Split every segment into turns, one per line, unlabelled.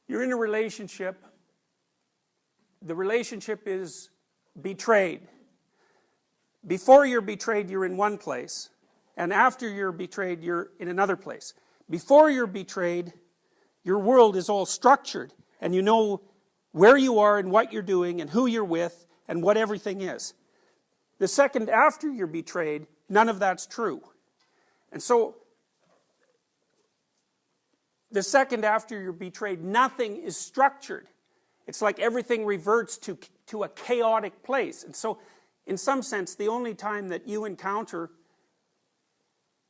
You're in a relationship. The relationship is betrayed. Before you're betrayed, you're in one place. And after you're betrayed, you're in another place. Before you're betrayed, your world is all structured. And you know where you are and what you're doing and who you're with and what everything is. The second after you're betrayed, none of that's true. And so, the second after you're betrayed, nothing is structured. It's like everything reverts to a chaotic place. And so, in some sense, the only time that you encounter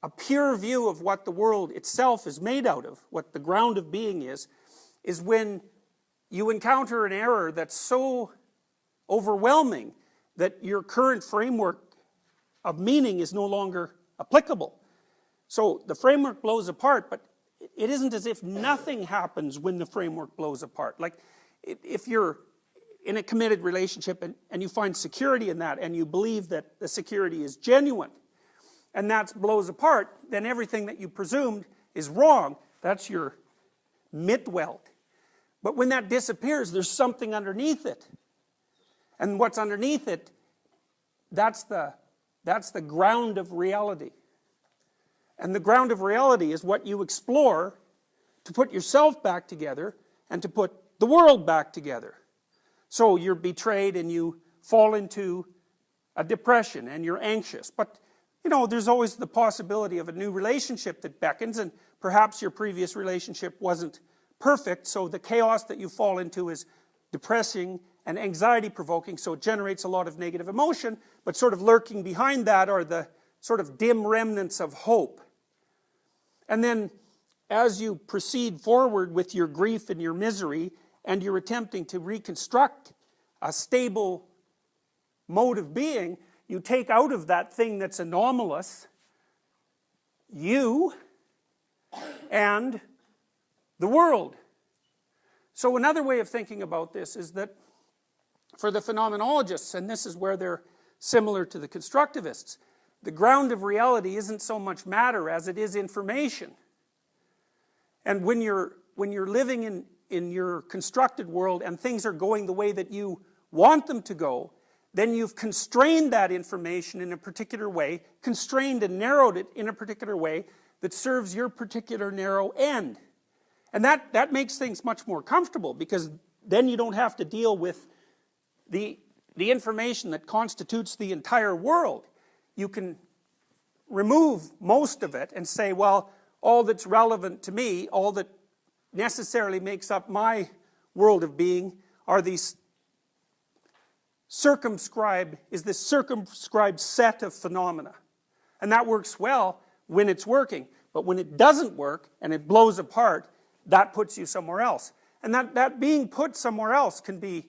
a pure view of what the world itself is made out of, what the ground of being is when you encounter an error that's so overwhelming that your current framework of meaning is no longer applicable. So the framework blows apart, but it isn't as if nothing happens when the framework blows apart. Like, if you're in a committed relationship and you find security in that and you believe that the security is genuine and that blows apart, then everything that you presumed is wrong. That's your Mitwelt. But when that disappears, there's something underneath it. And what's underneath it, that's the ground of reality. And the ground of reality is what you explore to put yourself back together and to put the world back together. So you're betrayed and you fall into a depression and you're anxious. But, you know, there's always the possibility of a new relationship that beckons, and perhaps your previous relationship wasn't perfect, so the chaos that you fall into is depressing and anxiety provoking, so it generates a lot of negative emotion, but sort of lurking behind that are the sort of dim remnants of hope. And then as you proceed forward with your grief and your misery, and you're attempting to reconstruct a stable mode of being, you take out of that thing that's anomalous you and the world. So another way of thinking about this is that for the phenomenologists, and this is where they're similar to the constructivists, the ground of reality isn't so much matter as it is information. And when you're living in your constructed world and things are going the way that you want them to go, then you've constrained that information in a particular way, constrained and narrowed it in a particular way that serves your particular narrow end. And that makes things much more comfortable, because then you don't have to deal with the information that constitutes the entire world. You can remove most of it and say, well, all that's relevant to me, all that necessarily makes up my world of being are these circumscribed set of phenomena. And that works well when it's working. But when it doesn't work and it blows apart, that puts you somewhere else. And that being put somewhere else can be,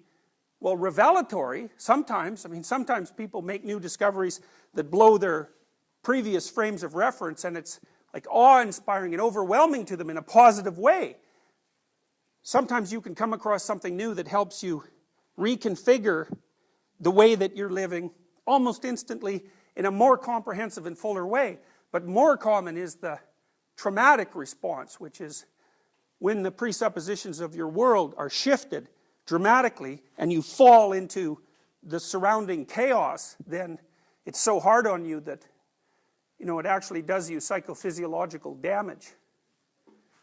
well, revelatory sometimes. I mean, sometimes people make new discoveries that blow their previous frames of reference, and it's like awe-inspiring and overwhelming to them in a positive way. Sometimes you can come across something new that helps you reconfigure the way that you're living almost instantly in a more comprehensive and fuller way. But more common is the traumatic response, which is when the presuppositions of your world are shifted dramatically and you fall into the surrounding chaos, then it's so hard on you that, you know, it actually does you psychophysiological damage.